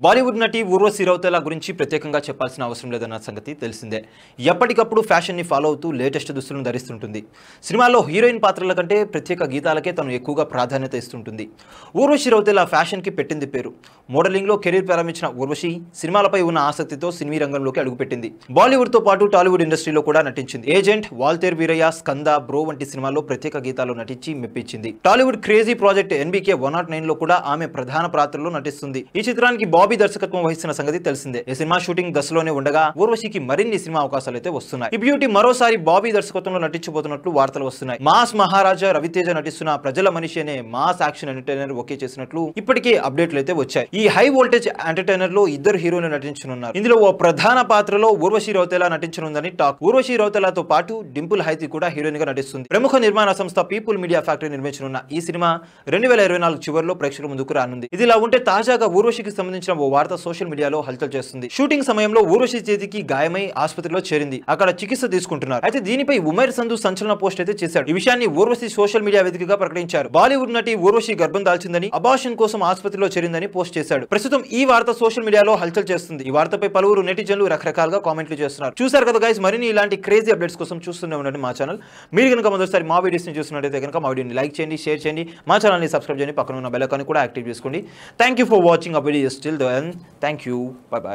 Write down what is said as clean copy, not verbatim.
బాలీవుడ్ నటి ఊర్వశి రౌతేలా గురించి ప్రత్యేకంగా చెప్పాల్సిన అవసరం లేదన్న సంగతి తెలిసిందే. ఎప్పటికప్పుడు ఫ్యాషన్ ని ఫాలో అవుతూ లేటెస్ట్ దుస్తులను ధరిస్తుంటుంది. సినిమాల్లో హీరోయిన్ పాత్రల కంటే ప్రత్యేక గీతాలకే తను ఎక్కువగా ప్రాధాన్యత ఇస్తుంటుంది. ఊర్వశి రౌతేలా ఫ్యాషన్ కి పెట్టింది పేరు. మోడలింగ్ లో కెరీర్ ప్రారంభించిన ఊర్వశి సినిమాలపై ఉన్న ఆసక్తితో సినీ రంగంలోకి అడుగుపెట్టింది. బాలీవుడ్ తో పాటు టాలీవుడ్ ఇండస్ట్రీలో కూడా నటించింది. ఏజెంట్, వాల్తేర్ వీరయ్య, స్కంద, బ్రో వంటి సినిమాల్లో ప్రత్యేక గీతాలు నటించి మెప్పించింది. టాలీవుడ్ క్రేజీ ప్రాజెక్ట్ NBK 109 లో కూడా ఆమె ప్రధాన పాత్రలో నటిస్తుంది. ఈ చిత్రానికి బాబీ దర్శకత్వం వహిస్తున్న సంగతి తెలిసిందే. ఈ సినిమా షూటింగ్ దశలోనే ఉండగా ఊర్వశికి మరిన్ని సినిమా అవకాశాలు అయితే వస్తున్నాయి. ఈ బ్యూటీ మరోసారి బాబీ దర్శకత్వంలో నటించబోతున్నట్లు వార్తలు వస్తున్నాయి. మాస్ మహారాజా రవితేజ నటిస్తున్న ప్రజల మనిషి అనే మాస్ యాక్షన్ ఎంటర్టైనర్ ఓకే చేసినట్లు ఇప్పటికే అప్డేట్లు అయితే వచ్చాయి. ఈ హై వోల్టేజ్ ఎంటర్టైనర్ లో ఇద్దరు హీరోలు నటించనున్నారు. ఇందులో ఓ ప్రధాన పాత్రలో ఊర్వశి రౌతేలా నటించనుందని టాక్. ఊర్వశి రౌతేలాతో పాటు డింపుల్ హైతి కూడా హీరోయిన్ గా నటిస్తుంది. ప్రముఖ నిర్మాణ సంస్థ పీపుల్ మీడియా ఫ్యాక్టరీ నిర్మించనున్న ఈ సినిమా 2024 చివరిలో ప్రేక్షకుల ముందుకు రానుంది. ఇదిలా ఉంటే తాజాగా ఊర్వశికి సంబంధించిన ఓ వార్త సోషల్ మీడియాలో హల్చల్ చేస్తుంది. షూటింగ్ సమయంలో ఊర్వశి చేతికి గాయమై ఆసుపత్రిలో చేరింది. అక్కడ చికిత్స తీసుకుంటున్నారు. అయితే దీనిపై ఉమైర్ సంధు సంచలన పోస్ట్ అయితే చేశాడు. ఈ విషయాన్ని ఊర్వశి సోషల్ మీడియా వేదికగా ప్రకటించారు. బాలీవుడ్ నటి ఊర్వశి గర్భం దాల్చిందని, అబార్షన్ కోసం ఆసుపత్రిలో చేరిందని పోస్ట్ చేశాడు. ప్రస్తుతం ఈ వార్త సోషల్ మీడియాలో హల్చల్ చేస్తుంది. ఈ వార్తపై పలువురు నెటిజన్లు రకరకాలుగా కామెంట్లు చేస్తున్నారు. చూశారు కదా గైస్, మరిన్ని ఇలాంటి క్రేజీ అప్డేట్స్ కోసం చూస్తూనే ఉండండి మా ఛానల్. మీరు కనుక మొదటిసారి మా వీడియోస్ ని చూస్తున్నట్లయితే కనుక మా వీడియోని లైక్ చేయండి, షేర్ చేయండి, మా ఛానల్ ని సబ్స్క్రైబ్ చేయండి, పక్కన ఉన్న బెల్ ఐకాన్ కూడా యాక్టివ్ చేసుకోండి. Thank you for watching a video still then. Thank you. Bye bye.